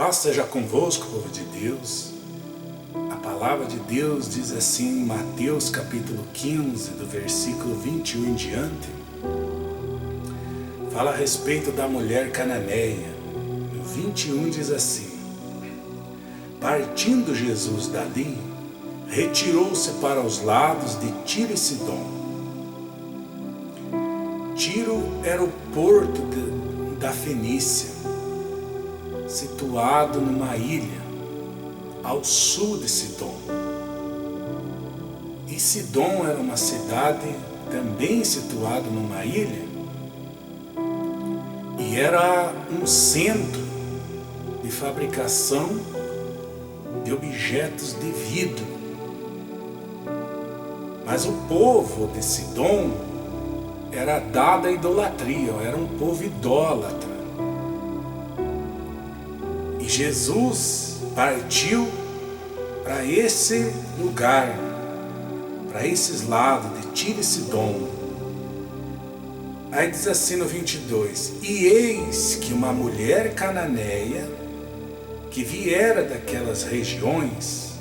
Paz seja convosco, povo de Deus. A palavra de Deus diz assim em Mateus capítulo 15, do versículo 21 em diante. Fala a respeito da mulher cananeia. No 21 diz assim: partindo Jesus dali, retirou-se para os lados de Tiro e Sidom. Tiro era o porto da Fenícia, situado numa ilha ao sul de Sidom. E Sidom era uma cidade também situada numa ilha e era um centro de fabricação de objetos de vidro. Mas o povo de Sidom era dado à idolatria, era um povo idólatra. E Jesus partiu para esse lugar, para esses lados de Tiro e Sidom. Aí diz assim no 22: e eis que uma mulher cananeia, que viera daquelas regiões,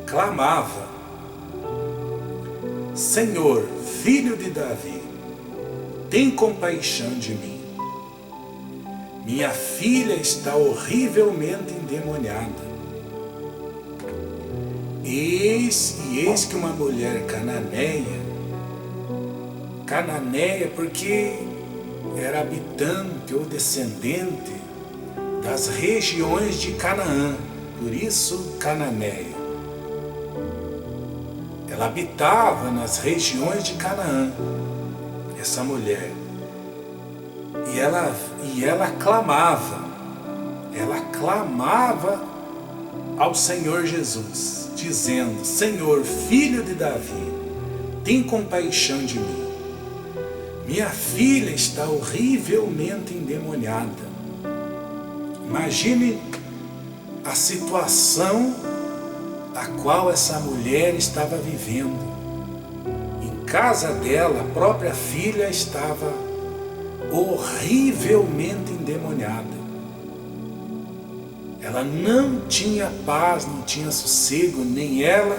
clamava: Senhor, filho de Davi, tem compaixão de mim. Minha filha está horrivelmente endemoniada. Eis que uma mulher cananeia porque era habitante ou descendente das regiões de Canaã, por isso cananeia. Ela habitava nas regiões de Canaã, essa mulher. E ela clamava ao Senhor Jesus, dizendo: Senhor, filho de Davi, tem compaixão de mim. Minha filha está horrivelmente endemoniada. Imagine a situação a qual essa mulher estava vivendo. Em casa dela, a própria filha estava horrivelmente endemoniada. Ela não tinha paz, não tinha sossego, nem ela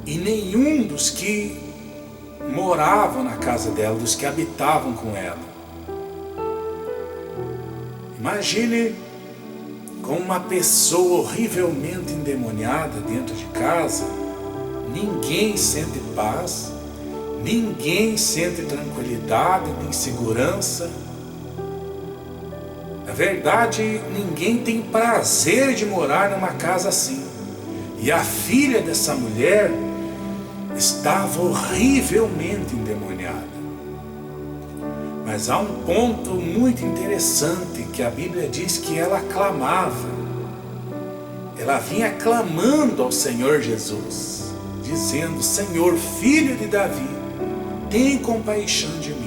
e nenhum dos que moravam na casa dela, dos que habitavam com ela. Imagine com uma pessoa horrivelmente endemoniada dentro de casa, ninguém sente paz, ninguém sente tranquilidade, nem segurança. Na verdade, ninguém tem prazer de morar numa casa assim. E a filha dessa mulher estava horrivelmente endemoniada. Mas há um ponto muito interessante que a Bíblia diz que ela clamava. Ela vinha clamando ao Senhor Jesus, dizendo: Senhor, filho de Davi, tem compaixão de mim.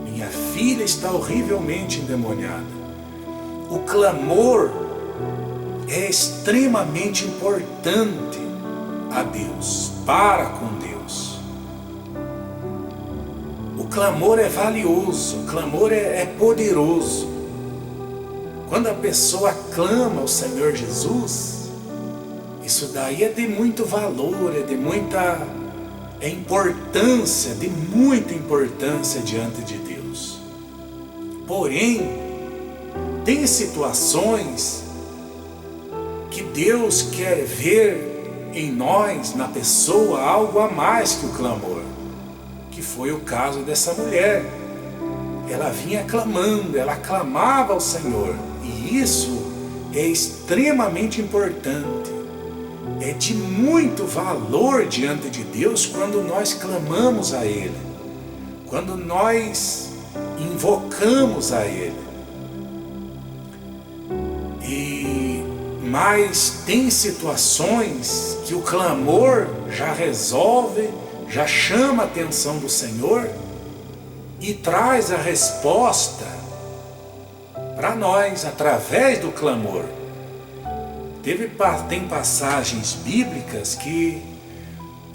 Minha filha está horrivelmente endemoniada. O clamor é extremamente importante a Deus, para com Deus. O clamor é valioso, o clamor é poderoso. Quando a pessoa clama ao Senhor Jesus, isso daí é de muito valor, é de muita importância, de muita importância diante de Deus. Porém, tem situações que Deus quer ver em nós, na pessoa, algo a mais que o clamor, que foi o caso dessa mulher. Ela vinha clamando, ela clamava ao Senhor, e isso é extremamente importante. É de muito valor diante de Deus quando nós clamamos a Ele, quando nós invocamos a Ele. Mas tem situações que o clamor já resolve, já chama a atenção do Senhor e traz a resposta para nós através do clamor. Tem passagens bíblicas que,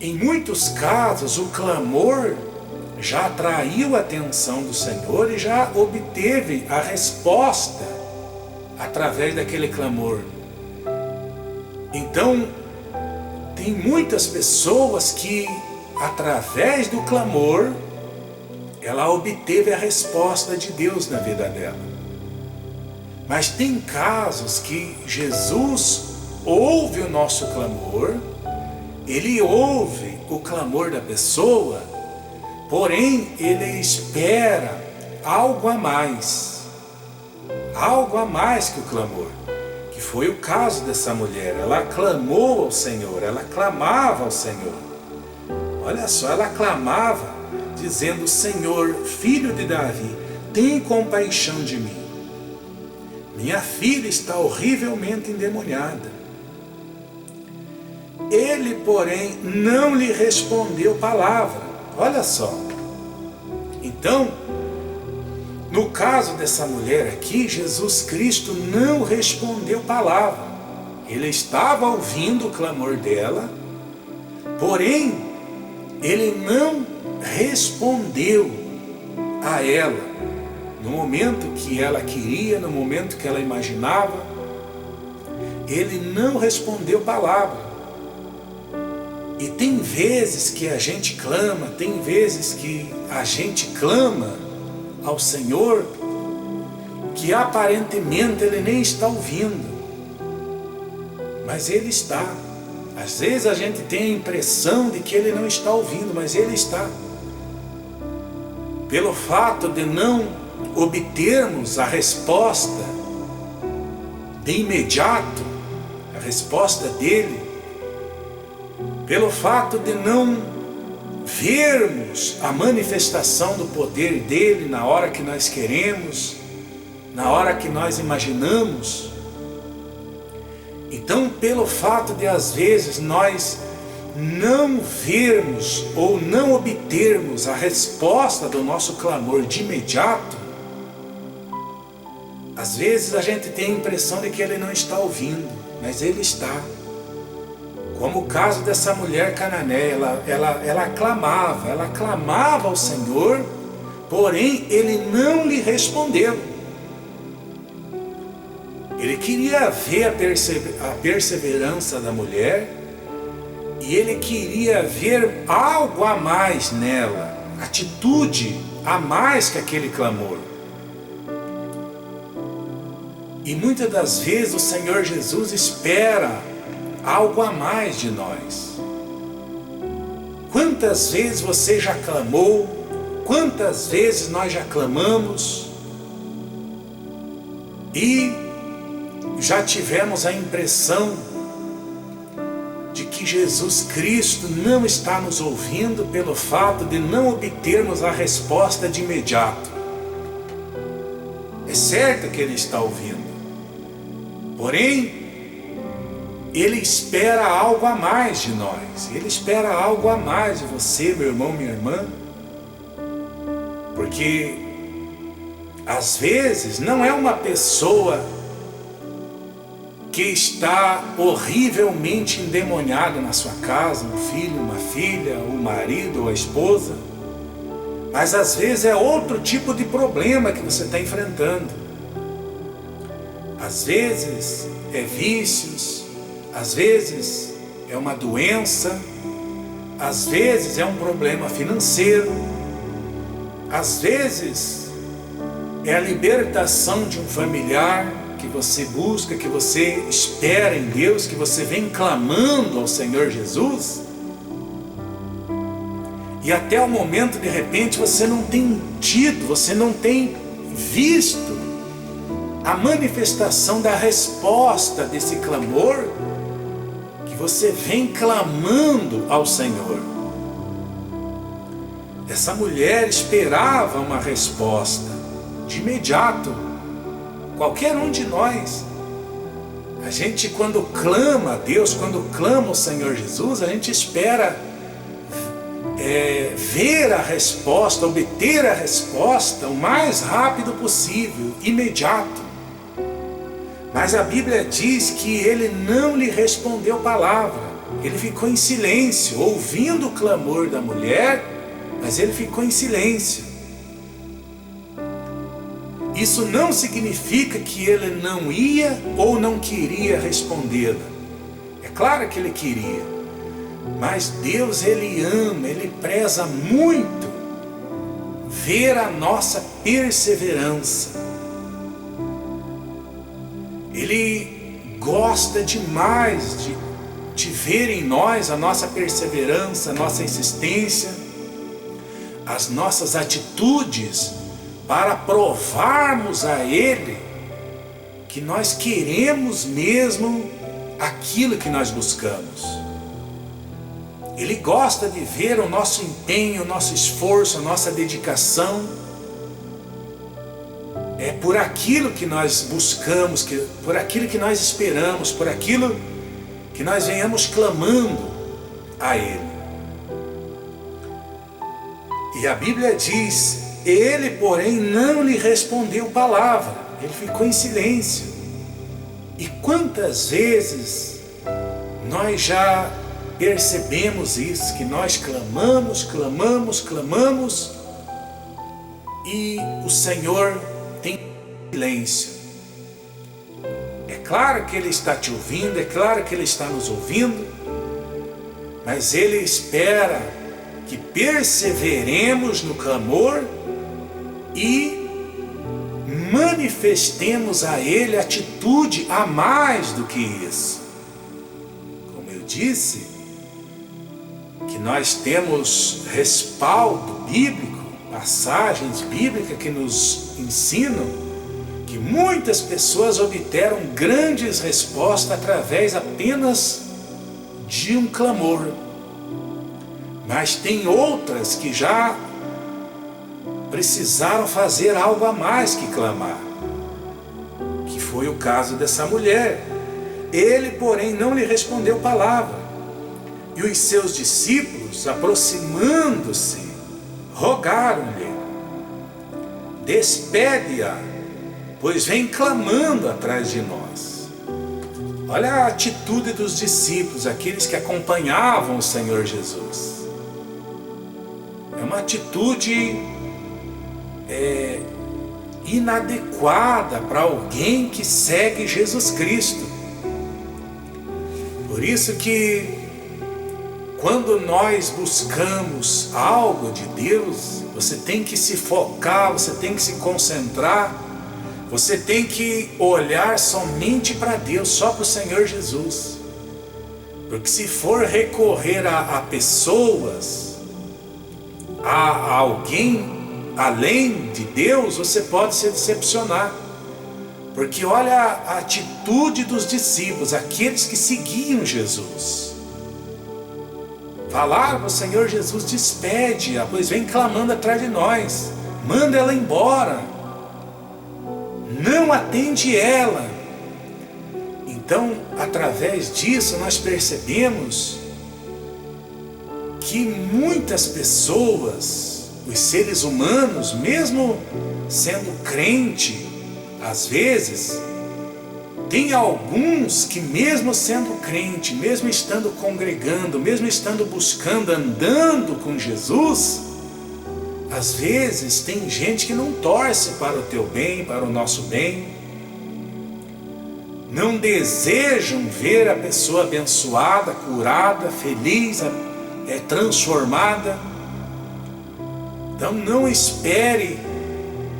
em muitos casos, o clamor já atraiu a atenção do Senhor e já obteve a resposta através daquele clamor. Então, tem muitas pessoas que, através do clamor, ela obteve a resposta de Deus na vida dela. Mas tem casos que Jesus ouve o nosso clamor, Ele ouve o clamor da pessoa, porém Ele espera algo a mais que o clamor, que foi o caso dessa mulher. Ela clamou ao Senhor, ela clamava ao Senhor. Olha só, ela clamava dizendo: Senhor, filho de Davi, tem compaixão de mim. Minha filha está horrivelmente endemoniada. Ele, porém, não lhe respondeu palavra. Olha só. Então, no caso dessa mulher aqui, Jesus Cristo não respondeu palavra. Ele estava ouvindo o clamor dela, porém, ele não respondeu a ela no momento que ela queria, no momento que ela imaginava. Ele não respondeu palavra. E tem vezes que a gente clama, tem vezes que a gente clama ao Senhor que aparentemente Ele nem está ouvindo, mas Ele está. Às vezes a gente tem a impressão de que Ele não está ouvindo, mas Ele está. Pelo fato de não obtermos a resposta de imediato, a resposta dEle, pelo fato de não vermos a manifestação do poder dEle na hora que nós queremos, na hora que nós imaginamos. Então, pelo fato de às vezes nós não vermos ou não obtermos a resposta do nosso clamor de imediato, às vezes a gente tem a impressão de que Ele não está ouvindo, mas Ele está. Como o caso dessa mulher cananeia, ela clamava ao Senhor, porém Ele não lhe respondeu. Ele queria ver a perseverança da mulher, e Ele queria ver algo a mais nela, atitude a mais que aquele clamor. E muitas das vezes o Senhor Jesus espera algo a mais de nós. Quantas vezes você já clamou? Quantas vezes nós já clamamos e já tivemos a impressão de que Jesus Cristo não está nos ouvindo pelo fato de não obtermos a resposta de imediato. É certo que Ele está ouvindo, porém Ele espera algo a mais de nós. Ele espera algo a mais de você, meu irmão, minha irmã. Porque às vezes não é uma pessoa que está horrivelmente endemoniada na sua casa, um filho, uma filha, o marido ou a esposa, mas às vezes é outro tipo de problema que você está enfrentando. Às vezes é vícios, às vezes é uma doença, às vezes é um problema financeiro, às vezes é a libertação de um familiar que você busca, que você espera em Deus, que você vem clamando ao Senhor Jesus, e até o momento de repente você não tem tido, você não tem visto a manifestação da resposta desse clamor que você vem clamando ao Senhor. Essa mulher esperava uma resposta de imediato. Qualquer um de nós, a gente quando clama a Deus, quando clama ao Senhor Jesus, a gente espera ver a resposta, obter a resposta o mais rápido possível, imediato. Mas a Bíblia diz que ele não lhe respondeu palavra. Ele ficou em silêncio, ouvindo o clamor da mulher, mas ele ficou em silêncio. Isso não significa que ele não ia ou não queria respondê-la. É claro que ele queria, mas Deus, ele ama, ele preza muito ver a nossa perseverança. Ele gosta demais de ver em nós a nossa perseverança, a nossa insistência, as nossas atitudes, para provarmos a Ele que nós queremos mesmo aquilo que nós buscamos. Ele gosta de ver o nosso empenho, o nosso esforço, a nossa dedicação. É por aquilo que nós buscamos, por aquilo que nós esperamos, por aquilo que nós venhamos clamando a Ele. E a Bíblia diz: ele, porém, não lhe respondeu palavra. Ele ficou em silêncio. E quantas vezes nós já percebemos isso, que nós clamamos, e o Senhor tem silêncio. É claro que Ele está te ouvindo, é claro que Ele está nos ouvindo, mas Ele espera que perseveremos no clamor e manifestemos a Ele atitude a mais do que isso. Como eu disse, que nós temos respaldo bíblico, passagens bíblicas que nos ensinam que muitas pessoas obtiveram grandes respostas através apenas de um clamor. Mas tem outras que já precisaram fazer algo a mais que clamar, que foi o caso dessa mulher. Ele, porém, não lhe respondeu palavra. E os seus discípulos, aproximando-se, rogaram-lhe: despede-a, pois vem clamando atrás de nós. Olha a atitude dos discípulos, aqueles que acompanhavam o Senhor Jesus. É uma atitude inadequada para alguém que segue Jesus Cristo. Por isso que quando nós buscamos algo de Deus, você tem que se focar, você tem que se concentrar, você tem que olhar somente para Deus, só para o Senhor Jesus. Porque se for recorrer a pessoas, a alguém além de Deus, você pode se decepcionar. Porque olha a atitude dos discípulos, aqueles que seguiam Jesus. Falaram para o Senhor Jesus: despede-a, pois vem clamando atrás de nós. Manda ela embora. Não atende ela. Então, através disso, nós percebemos que muitas pessoas, os seres humanos, mesmo sendo crente, às vezes, tem alguns que mesmo sendo crente, mesmo estando congregando, mesmo estando buscando, andando com Jesus, às vezes tem gente que não torce para o teu bem, para o nosso bem, não desejam ver a pessoa abençoada, curada, feliz, transformada. Então não espere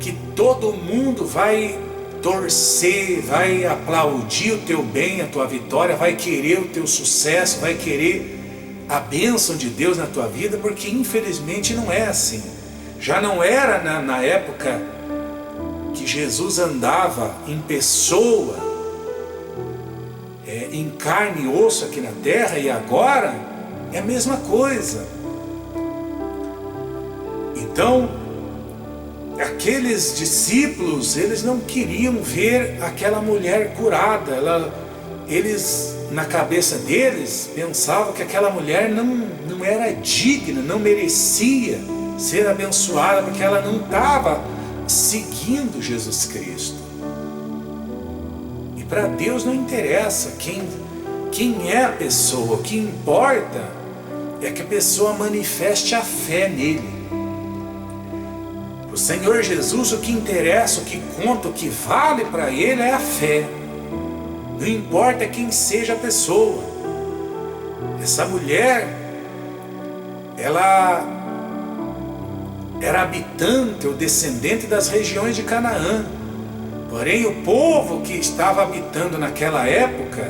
que todo mundo vai torcer, vai aplaudir o teu bem, a tua vitória, vai querer o teu sucesso, vai querer a bênção de Deus na tua vida, porque infelizmente não é assim. Já não era na época que Jesus andava em pessoa, em carne e osso aqui na terra, e agora é a mesma coisa. Então, aqueles discípulos, eles não queriam ver aquela mulher curada. Eles, na cabeça deles, pensavam que aquela mulher não era digna, não merecia ser abençoada, porque ela não estava seguindo Jesus Cristo. E para Deus não interessa quem é a pessoa, o que importa é que a pessoa manifeste a fé nele. O Senhor Jesus, o que interessa, o que conta, o que vale para Ele é a fé. Não importa quem seja a pessoa. Essa mulher, ela era habitante ou descendente das regiões de Canaã. Porém, o povo que estava habitando naquela época,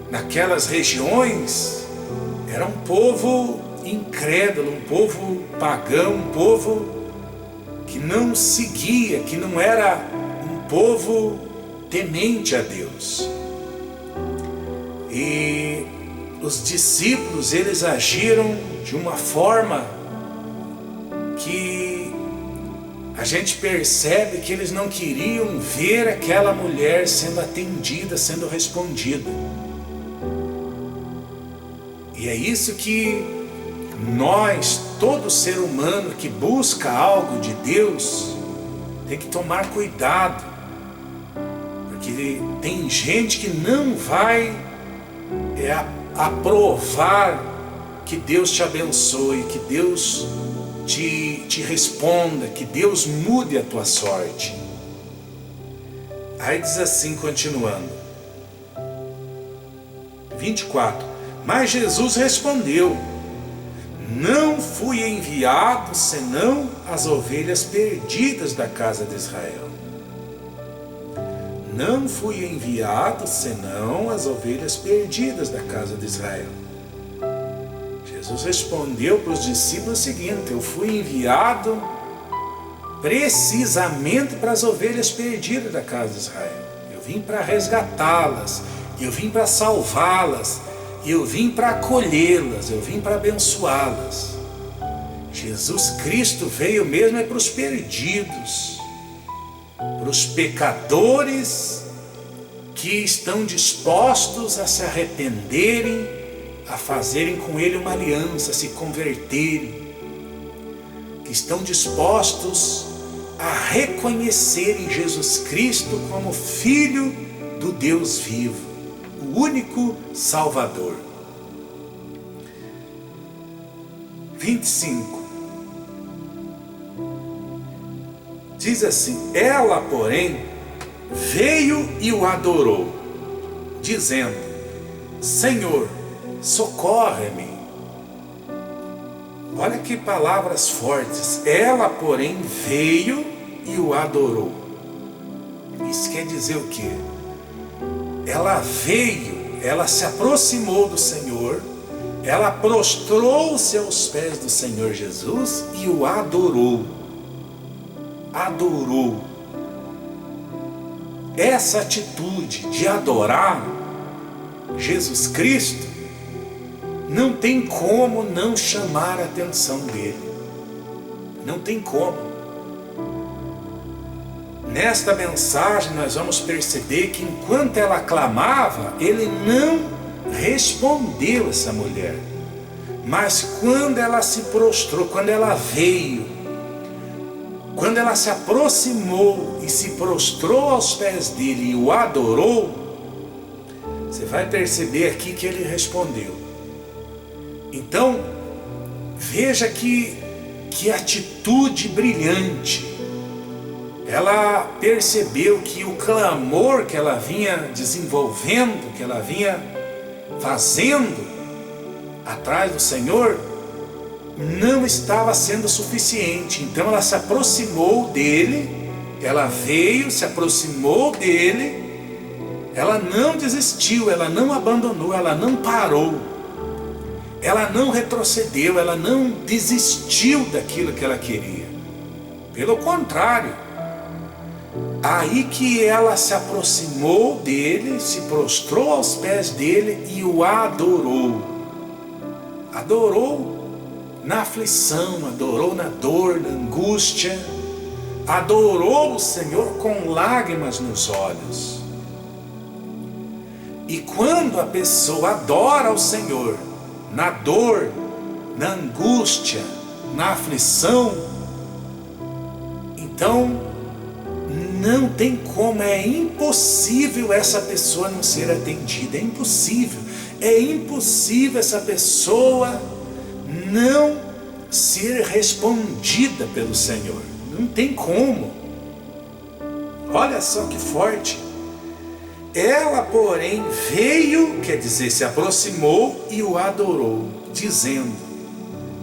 naquelas regiões, era um povo incrédulo, um povo pagão, um povo que não seguia, que não era um povo temente a Deus. E os discípulos, eles agiram de uma forma que a gente percebe que eles não queriam ver aquela mulher sendo atendida, sendo respondida. E é isso que nós, todo ser humano que busca algo de Deus, tem que tomar cuidado. Porque tem gente que não vai aprovar que Deus te abençoe, que Deus te responda, que Deus mude a tua sorte. Aí diz assim, continuando, 24: Mas Jesus respondeu: Não fui enviado senão as ovelhas perdidas da casa de Israel. Não fui enviado senão as ovelhas perdidas da casa de Israel. Jesus respondeu para os discípulos o seguinte: eu fui enviado precisamente para as ovelhas perdidas da casa de Israel. Eu vim para resgatá-las, eu vim para salvá-las, eu vim para acolhê-las, eu vim para abençoá-las. Jesus Cristo veio mesmo para os perdidos, para os pecadores que estão dispostos a se arrependerem, a fazerem com Ele uma aliança, a se converterem, que estão dispostos a reconhecerem Jesus Cristo como Filho do Deus vivo, o único Salvador. 25. Diz assim: ela, porém, veio e o adorou, dizendo: Senhor, socorre-me. Olha que palavras fortes. Ela, porém, veio e o adorou. Isso quer dizer o quê? Ela veio, ela se aproximou do Senhor, ela prostrou-se aos pés do Senhor Jesus e o adorou. Adorou. Essa atitude de adorar Jesus Cristo não tem como não chamar a atenção dele. Não tem como. Nesta mensagem nós vamos perceber que enquanto ela clamava, ele não respondeu essa mulher. Mas quando ela se prostrou, quando ela veio, quando ela se aproximou e se prostrou aos pés dele e o adorou, você vai perceber aqui que ele respondeu. Então, veja que atitude brilhante. Ela percebeu que o clamor que ela vinha desenvolvendo, que ela vinha fazendo atrás do Senhor, não estava sendo suficiente. Então ela se aproximou dele, ela veio, se aproximou dele, ela não desistiu, ela não abandonou, ela não parou, ela não retrocedeu, ela não desistiu daquilo que ela queria. Pelo contrário, aí que ela se aproximou dele, se prostrou aos pés dele e o adorou. Adorou na aflição, adorou na dor, na angústia, adorou o Senhor com lágrimas nos olhos. E quando a pessoa adora o Senhor na dor, na angústia, na aflição, então não tem como, é impossível essa pessoa não ser atendida, é impossível essa pessoa não ser respondida pelo Senhor. Não tem como. Olha só que forte. Ela, porém, veio, quer dizer, se aproximou e o adorou, dizendo: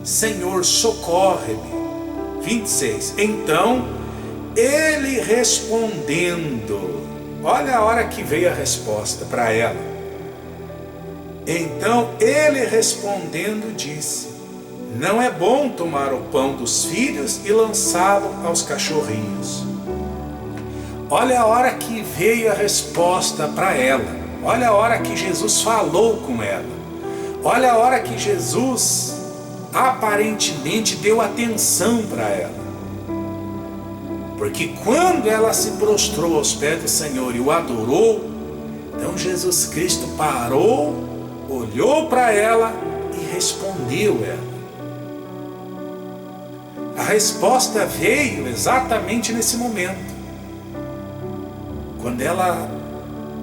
Senhor, socorre-me. 26. Então, ele respondendo, olha a hora que veio a resposta para ela. Então, ele respondendo disse: não é bom tomar o pão dos filhos e lançá-lo aos cachorrinhos. Olha a hora que veio a resposta para ela. Olha a hora que Jesus falou com ela. Olha a hora que Jesus aparentemente deu atenção para ela. Porque quando ela se prostrou aos pés do Senhor e o adorou, então Jesus Cristo parou, olhou para ela e respondeu ela. A resposta veio exatamente nesse momento. Quando ela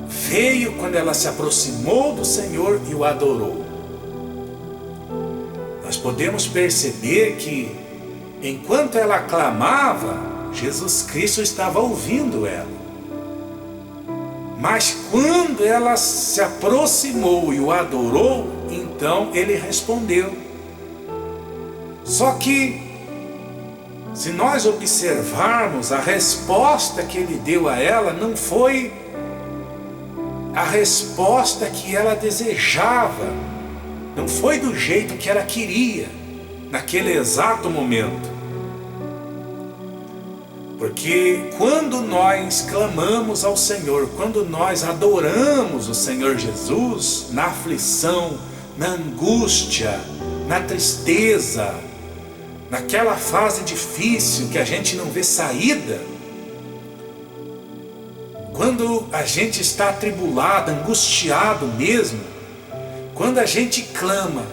veio, quando ela se aproximou do Senhor e o adorou. Nós podemos perceber que, enquanto ela clamava, Jesus Cristo estava ouvindo ela. Mas quando ela se aproximou e o adorou, então ele respondeu. Só que, se nós observarmos, a resposta que ele deu a ela não foi a resposta que ela desejava, não foi do jeito que ela queria, naquele exato momento. Porque quando nós clamamos ao Senhor, quando nós adoramos o Senhor Jesus, na aflição, na angústia, na tristeza, naquela fase difícil que a gente não vê saída, quando a gente está atribulado, angustiado mesmo, quando a gente clama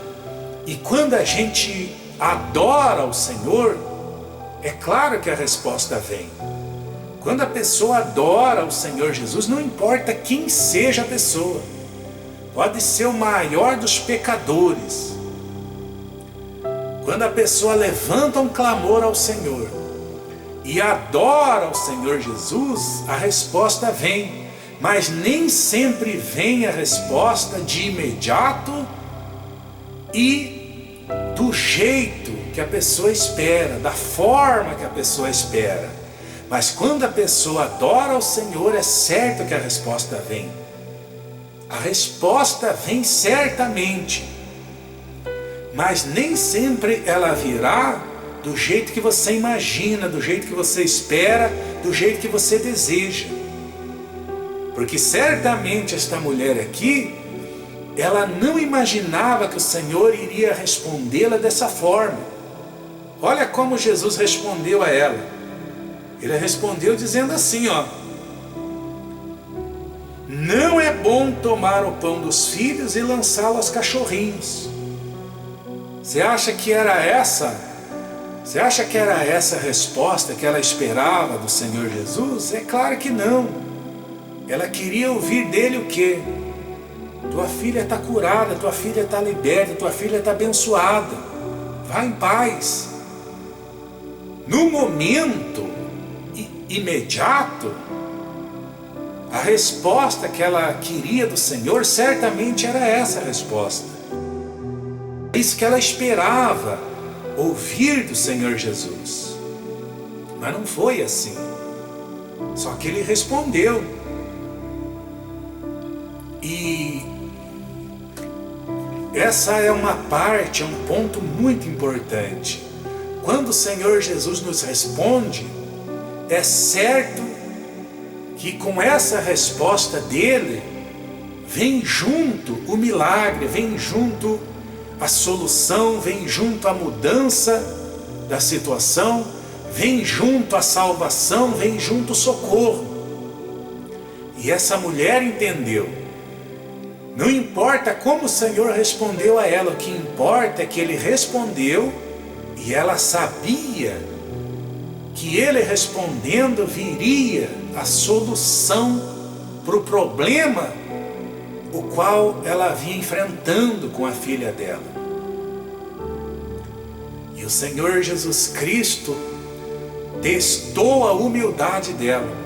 e quando a gente adora o Senhor, é claro que a resposta vem. Quando a pessoa adora o Senhor Jesus, não importa quem seja a pessoa, pode ser o maior dos pecadores. Quando a pessoa levanta um clamor ao Senhor e adora o Senhor Jesus, a resposta vem. Mas nem sempre vem a resposta de imediato e do jeito que a pessoa espera, da forma que a pessoa espera. Mas quando a pessoa adora o Senhor, é certo que a resposta vem. A resposta vem certamente. Mas nem sempre ela virá do jeito que você imagina, do jeito que você espera, do jeito que você deseja. Porque certamente esta mulher aqui, ela não imaginava que o Senhor iria respondê-la dessa forma. Olha como Jesus respondeu a ela. Ele respondeu dizendo assim, ó: não é bom tomar o pão dos filhos e lançá-lo aos cachorrinhos. Você acha que era essa? Você acha que era essa a resposta que ela esperava do Senhor Jesus? É claro que não. Ela queria ouvir dele o quê? Tua filha está curada, tua filha está liberta, tua filha está abençoada. Vá em paz. No momento imediato, a resposta que ela queria do Senhor certamente era essa a resposta. Isso que ela esperava ouvir do Senhor Jesus. Mas não foi assim. Só que ele respondeu. E essa é uma parte, é um ponto muito importante. Quando o Senhor Jesus nos responde, é certo que com essa resposta dele, vem junto o milagre, vem junto a solução, vem junto a mudança da situação, vem junto a salvação, vem junto o socorro. E essa mulher entendeu. Não importa como o Senhor respondeu a ela, o que importa é que ele respondeu e ela sabia que ele respondendo viria a solução para o problema o qual ela vinha enfrentando com a filha dela. E o Senhor Jesus Cristo testou a humildade dela.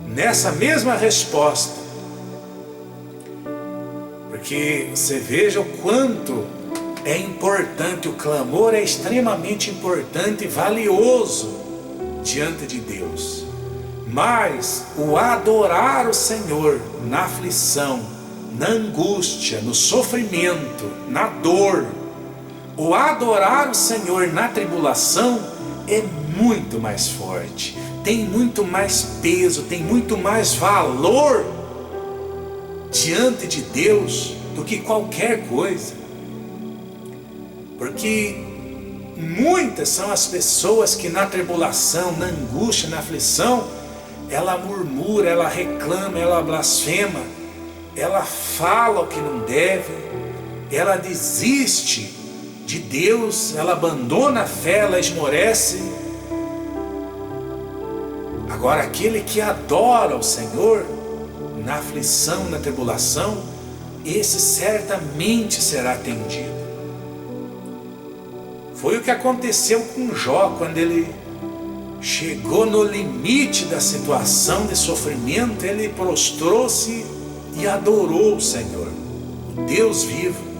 Nessa mesma resposta, porque você veja o quanto é importante, o clamor é extremamente importante e valioso diante de Deus. Mas o adorar o Senhor na aflição, na angústia, no sofrimento, na dor, o adorar o Senhor na tribulação é muito mais forte, tem muito mais peso, tem muito mais valor diante de Deus do que qualquer coisa. Porque muitas são as pessoas que na tribulação, na angústia, na aflição, ela murmura, ela reclama, ela blasfema, ela fala o que não deve, ela desiste de Deus, ela abandona a fé, ela esmorece. Agora aquele que adora o Senhor na aflição, na tribulação, esse certamente será atendido. Foi o que aconteceu com Jó, quando ele chegou no limite da situação de sofrimento, ele prostrou-se e adorou o Senhor, o Deus vivo.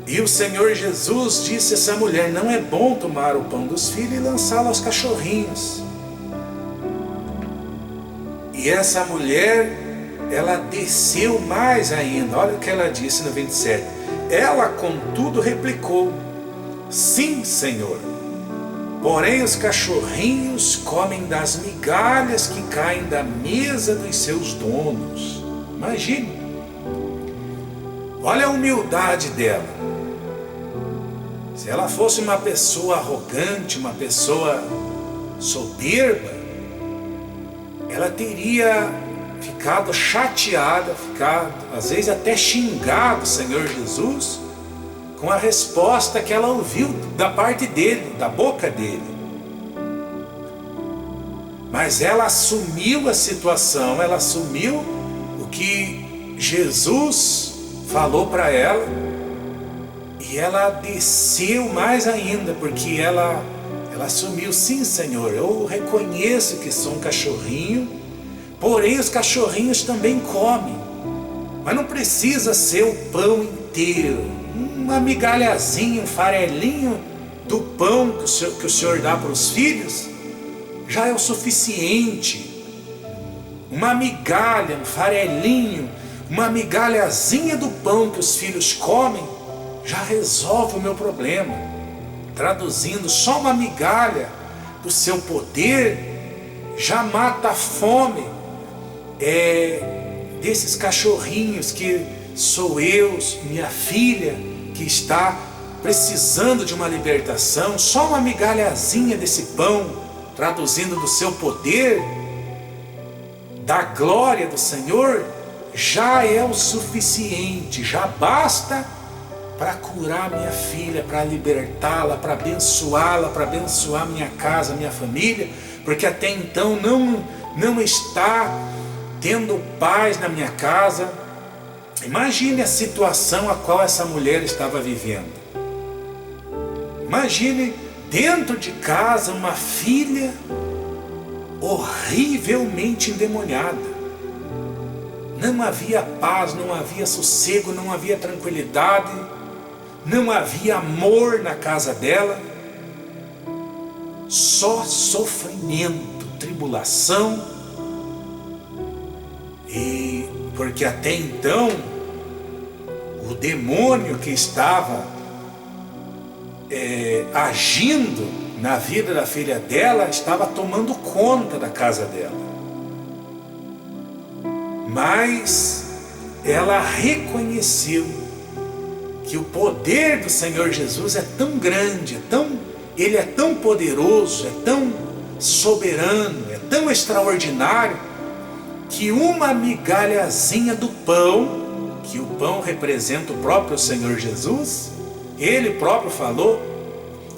E o Senhor Jesus disse a essa mulher: não é bom tomar o pão dos filhos e lançá-lo aos cachorrinhos. E essa mulher, ela desceu mais ainda. Olha o que ela disse no 27. Ela, contudo, replicou: sim, Senhor, porém os cachorrinhos comem das migalhas que caem da mesa dos seus donos. Imagine. Olha a humildade dela. Se ela fosse uma pessoa arrogante, uma pessoa soberba, ela teria ficado chateada, às vezes até xingado o Senhor Jesus com a resposta que ela ouviu da parte dele, da boca dele. Mas ela assumiu a situação, ela assumiu o que Jesus falou para ela, e ela desceu mais ainda, porque ela assumiu: sim, Senhor, eu reconheço que sou um cachorrinho, porém os cachorrinhos também comem, mas não precisa ser o pão inteiro, uma migalhazinha, um farelinho do pão que o Senhor dá para os filhos já é o suficiente. Uma migalha, um farelinho, uma migalhazinha do pão que os filhos comem já resolve o meu problema. Traduzindo, só uma migalha do seu poder já mata a fome desses cachorrinhos que sou eu, minha filha, que está precisando de uma libertação. Só uma migalhazinha desse pão, traduzindo, do seu poder, da glória do Senhor, já é o suficiente, já basta para curar minha filha, para libertá-la, para abençoá-la, para abençoar minha casa, minha família, porque até então não está tendo paz na minha casa. Imagine a situação a qual essa mulher estava vivendo. Imagine dentro de casa uma filha horrivelmente endemoniada. Não havia paz, não havia sossego, não havia tranquilidade, não havia amor na casa dela, só sofrimento, tribulação. E porque até então o demônio que estava agindo na vida da filha dela estava tomando conta da casa dela. Mas ela reconheceu que o poder do Senhor Jesus é tão grande, Ele é tão poderoso, é tão soberano, é tão extraordinário, que uma migalhazinha do pão, que o pão representa o próprio Senhor Jesus, Ele próprio falou: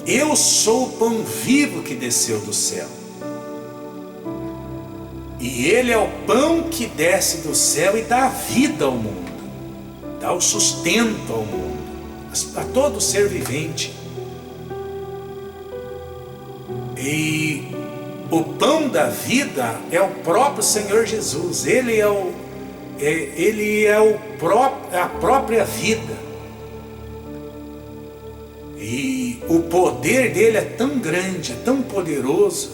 eu sou o pão vivo que desceu do céu. E Ele é o pão que desce do céu e dá vida ao mundo, dá o sustento ao mundo, a todo ser vivente. E o pão da vida é o próprio Senhor Jesus. Ele é a própria vida. E o poder dele é tão grande, é tão poderoso,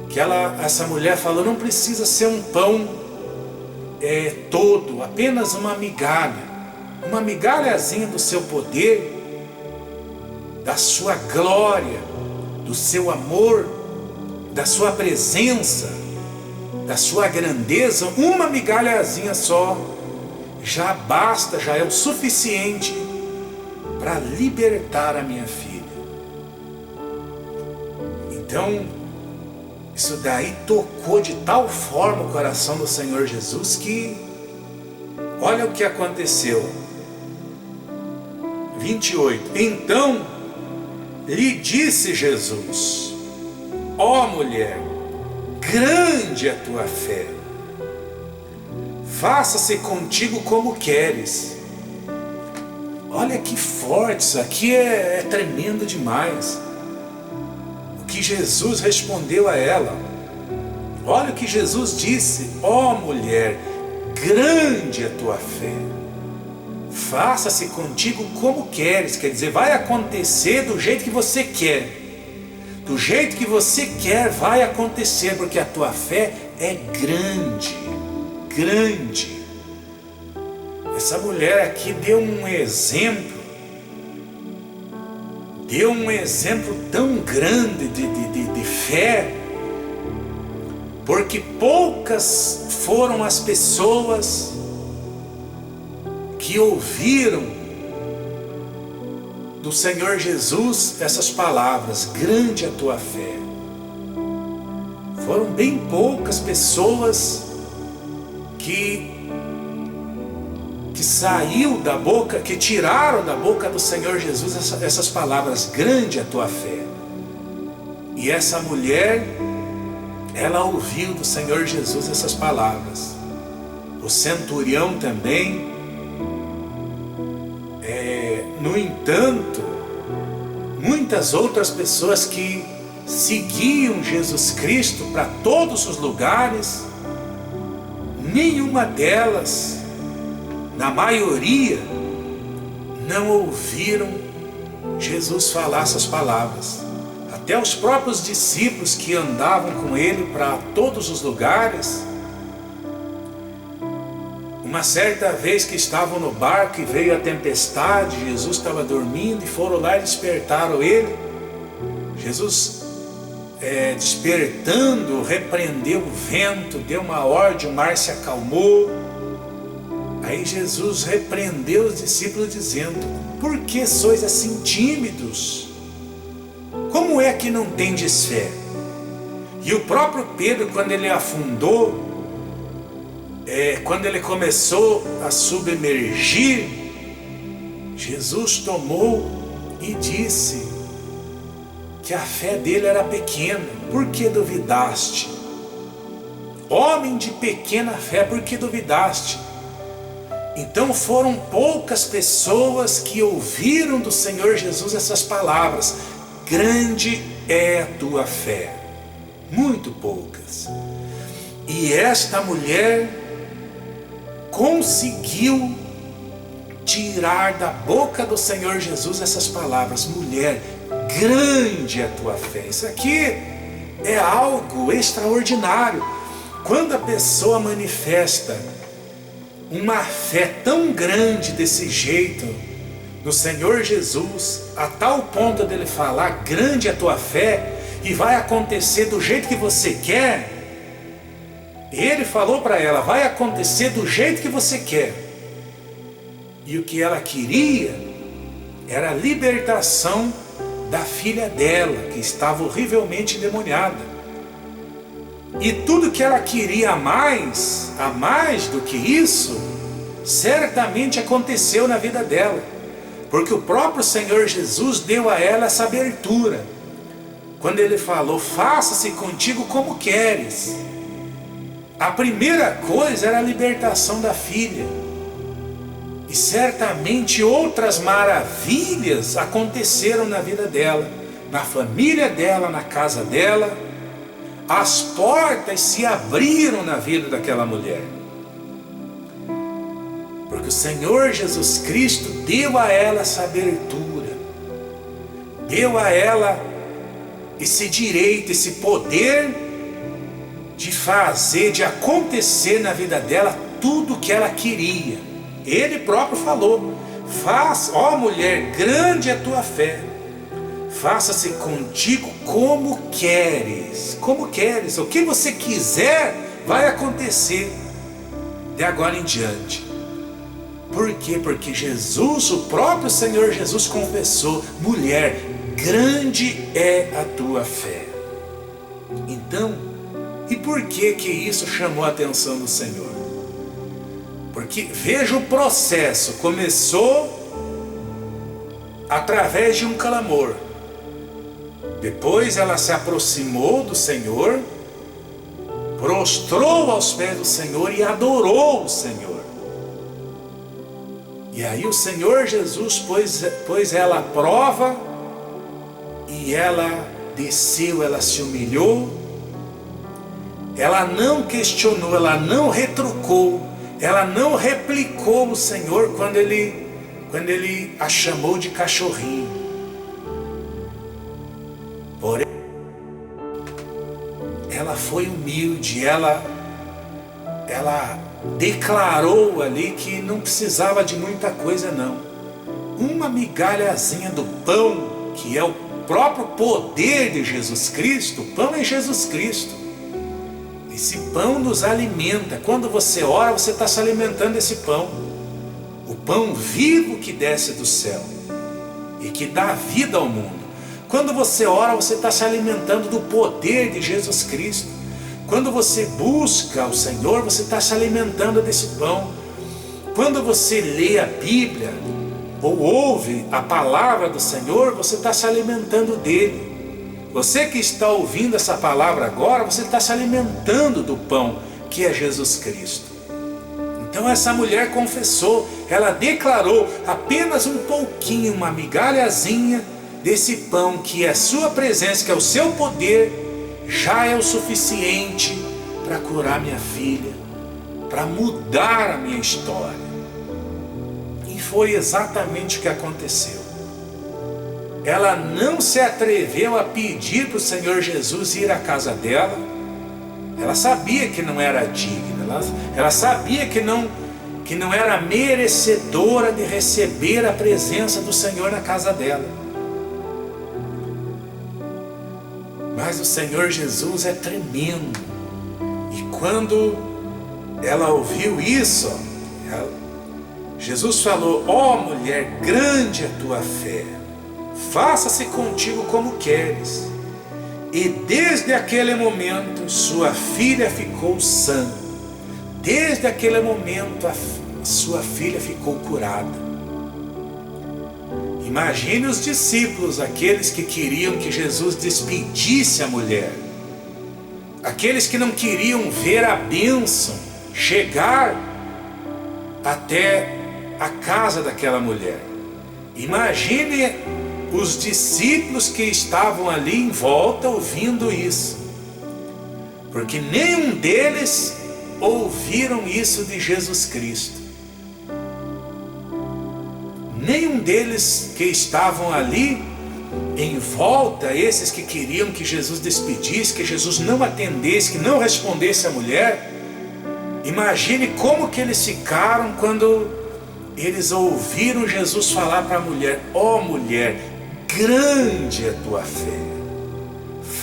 que essa mulher falou, não precisa ser um pão todo, apenas uma migalhazinha do seu poder, da sua glória, do seu amor, da sua presença, da sua grandeza. Uma migalhazinha só já basta, já é o suficiente para libertar a minha filha. Então, isso daí tocou de tal forma o coração do Senhor Jesus que, olha o que aconteceu. 28. Então lhe disse Jesus: ó mulher, grande é a tua fé, faça-se contigo como queres. Olha que forte, isso aqui é tremendo demais. O que Jesus respondeu a ela. Olha o que Jesus disse: ó mulher, grande é a tua fé, faça-se contigo como queres. Quer dizer, vai acontecer do jeito que você quer. Do jeito que você quer vai acontecer, porque a tua fé é grande, grande. Essa mulher aqui deu um exemplo tão grande de fé, porque poucas foram as pessoas que ouviram do Senhor Jesus essas palavras: grande é a tua fé. Foram bem poucas pessoas que saiu da boca, que tiraram da boca do Senhor Jesus essas palavras: grande é a tua fé. E essa mulher, ela ouviu do Senhor Jesus essas palavras. O centurião também. No entanto, muitas outras pessoas que seguiam Jesus Cristo para todos os lugares, nenhuma delas, na maioria, não ouviram Jesus falar essas palavras. Até os próprios discípulos que andavam com ele para todos os lugares, uma certa vez que estavam no barco e veio a tempestade, Jesus estava dormindo e foram lá e despertaram ele. Jesus, despertando, repreendeu o vento, deu uma ordem, o mar se acalmou. Aí Jesus repreendeu os discípulos dizendo: por que sois assim tímidos? Como é que não tendes fé? E o próprio Pedro, quando ele afundou, quando ele começou a submergir, Jesus tomou e disse que a fé dele era pequena. Por que duvidaste? Homem de pequena fé, por que duvidaste? Então foram poucas pessoas que ouviram do Senhor Jesus essas palavras: grande é a tua fé. Muito poucas. E esta mulher conseguiu tirar da boca do Senhor Jesus essas palavras: mulher, grande é a tua fé. Isso aqui é algo extraordinário. Quando a pessoa manifesta uma fé tão grande desse jeito no Senhor Jesus, a tal ponto dele falar: grande é a tua fé e vai acontecer do jeito que você quer. Ele falou para ela: vai acontecer do jeito que você quer. E o que ela queria era a libertação da filha dela, que estava horrivelmente endemoniada. E tudo que ela queria a mais do que isso, certamente aconteceu na vida dela, porque o próprio Senhor Jesus deu a ela essa abertura, quando ele falou: faça-se contigo como queres. A primeira coisa era a libertação da filha, e certamente outras maravilhas aconteceram na vida dela, na família dela, na casa dela, as portas se abriram na vida daquela mulher. Porque o Senhor Jesus Cristo deu a ela essa abertura, deu a ela esse direito, esse poder de fazer, de acontecer na vida dela tudo o que ela queria. Ele próprio falou: ó mulher, grande é a tua fé, faça-se contigo como queres. Como queres, o que você quiser vai acontecer de agora em diante. Por quê? Porque Jesus, o próprio Senhor Jesus confessou: mulher, grande é a tua fé. Então, e por que isso chamou a atenção do Senhor? Porque veja o processo, começou através de um clamor. Depois ela se aproximou do Senhor, prostrou aos pés do Senhor e adorou o Senhor. E aí o Senhor Jesus pôs ela à prova, e ela desceu, ela se humilhou, ela não questionou, ela não retrucou, ela não replicou o Senhor quando ele a chamou de cachorrinho. Porém, ela foi humilde, ela declarou ali que não precisava de muita coisa não. Uma migalhazinha do pão, que é o próprio poder de Jesus Cristo. O pão é Jesus Cristo. Esse pão nos alimenta. Quando você ora, você está se alimentando desse pão. O pão vivo que desce do céu e que dá vida ao mundo. Quando você ora, você está se alimentando do poder de Jesus Cristo. Quando você busca o Senhor, você está se alimentando desse pão. Quando você lê a Bíblia ou ouve a palavra do Senhor, você está se alimentando dele. Você que está ouvindo essa palavra agora, você está se alimentando do pão que é Jesus Cristo. Então essa mulher confessou, ela declarou apenas um pouquinho, uma migalhazinha desse pão que é a sua presença, que é o seu poder, já é o suficiente para curar minha filha, para mudar a minha história. E foi exatamente o que aconteceu. Ela não se atreveu a pedir para o Senhor Jesus ir à casa dela. Ela sabia que não era digna, ela sabia que não era merecedora de receber a presença do Senhor na casa dela. Mas o Senhor Jesus é tremendo. E quando ela ouviu isso, Jesus falou: ó mulher, grande é a tua fé, faça-se contigo como queres. E desde aquele momento sua filha ficou sã. Desde aquele momento a sua filha ficou curada. Imagine os discípulos, aqueles que queriam que Jesus despedisse a mulher, aqueles que não queriam ver a bênção chegar até a casa daquela mulher. Imagine os discípulos que estavam ali em volta ouvindo isso, porque nenhum deles ouviram isso de Jesus Cristo. Nenhum deles que estavam ali em volta, esses que queriam que Jesus despedisse, que Jesus não atendesse, que não respondesse à mulher, imagine como que eles ficaram quando eles ouviram Jesus falar para a mulher: ó mulher, grande é a tua fé,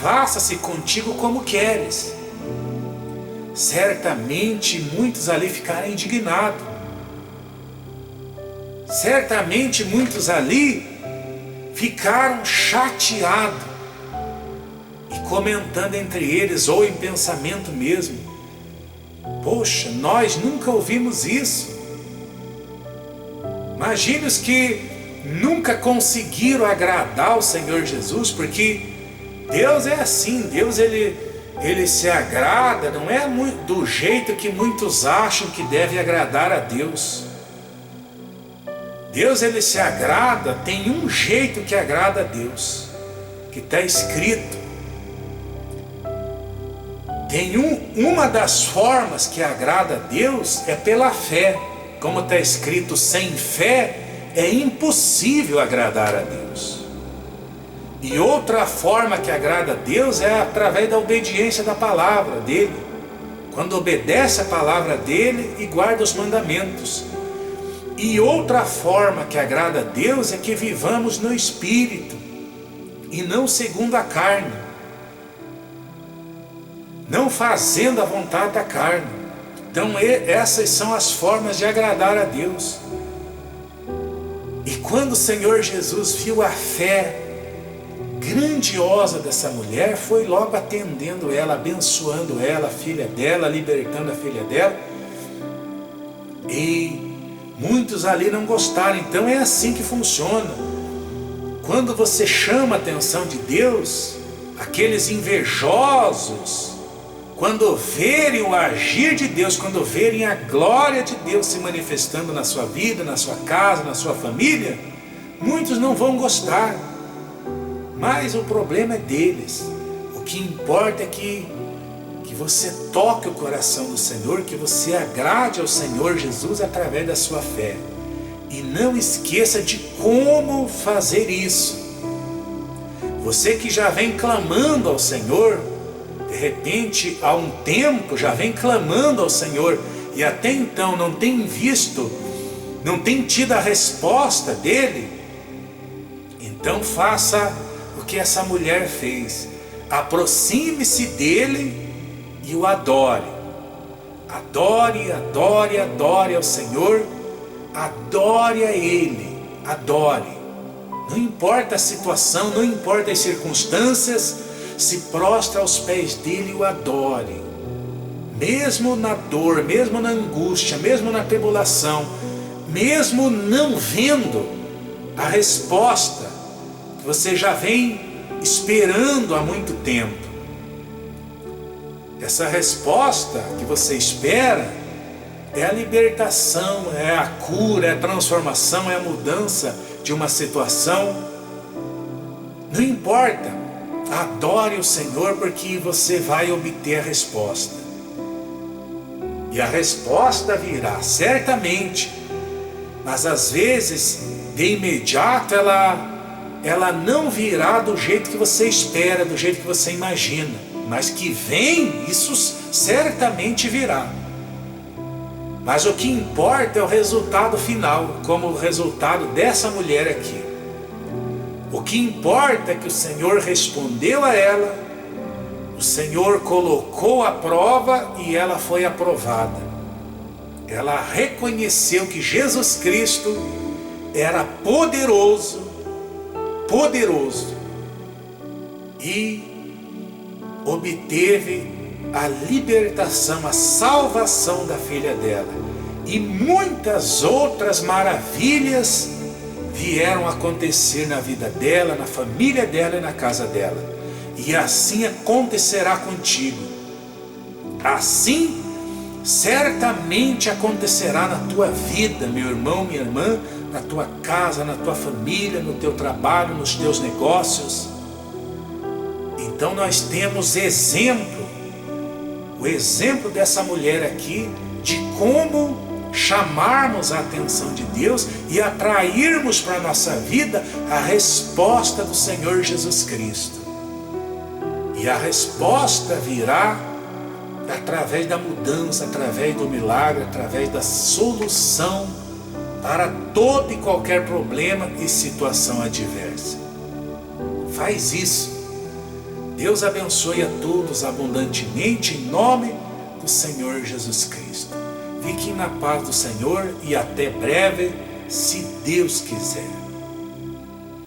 faça-se contigo como queres. Certamente muitos ali ficaram indignados. Certamente muitos ali ficaram chateados e comentando entre eles, ou em pensamento mesmo: poxa, nós nunca ouvimos isso. Imagine os que nunca conseguiram agradar o Senhor Jesus, porque Deus é assim, Deus ele se agrada, não é do jeito que muitos acham que deve agradar a Deus. Deus ele se agrada, tem um jeito que agrada a Deus. que está escrito. Tem uma das formas que agrada a Deus é pela fé. Como está escrito, sem fé é impossível agradar a Deus. E outra forma que agrada a Deus é através da obediência da palavra dele. Quando obedece a palavra dele e guarda os mandamentos. E outra forma que agrada a Deus é que vivamos no Espírito e não segundo a carne, não fazendo a vontade da carne. Então essas são as formas de agradar a Deus. E quando o Senhor Jesus viu a fé grandiosa dessa mulher, foi logo atendendo ela, abençoando ela, a filha dela, libertando a filha dela. E muitos ali não gostaram. Então é assim que funciona. Quando você chama a atenção de Deus, aqueles invejosos, quando verem o agir de Deus, quando verem a glória de Deus se manifestando na sua vida, na sua casa, na sua família, muitos não vão gostar. Mas o problema é deles. O que importa é que você toque o coração do Senhor, que você agrade ao Senhor Jesus através da sua fé. E não esqueça de como fazer isso. Você que já vem clamando ao Senhor, de repente há um tempo já vem clamando ao Senhor e até então não tem visto, não tem tido a resposta dele, então faça o que essa mulher fez. Aproxime-se dele e o adore. Adore, adore, adore ao Senhor. Adore a Ele. Adore. Não importa a situação, não importa as circunstâncias, se prostra aos pés dele e o adore. Mesmo na dor, mesmo na angústia, mesmo na tribulação, mesmo não vendo a resposta que você já vem esperando há muito tempo. Essa resposta que você espera é a libertação, é a cura, é a transformação, é a mudança de uma situação. Não importa, adore o Senhor porque você vai obter a resposta. E a resposta virá, certamente, mas às vezes, de imediato, ela não virá do jeito que você espera, do jeito que você imagina. Mas que vem, isso certamente virá. Mas o que importa é o resultado final, como o resultado dessa mulher aqui. O que importa é que o Senhor respondeu a ela, o Senhor colocou a prova e ela foi aprovada. Ela reconheceu que Jesus Cristo era poderoso, e obteve a libertação, a salvação da filha dela. E muitas outras maravilhas vieram acontecer na vida dela, na família dela e na casa dela. E assim acontecerá contigo. Assim certamente acontecerá na tua vida, meu irmão, minha irmã, na tua casa, na tua família, no teu trabalho, nos teus negócios. Então nós temos exemplo, o exemplo dessa mulher aqui, de como chamarmos a atenção de Deus e atrairmos para a nossa vida a resposta do Senhor Jesus Cristo. E a resposta virá através da mudança, através do milagre, através da solução para todo e qualquer problema e situação adversa. Faz isso. Deus abençoe a todos abundantemente em nome do Senhor Jesus Cristo. Fiquem na paz do Senhor e até breve, se Deus quiser.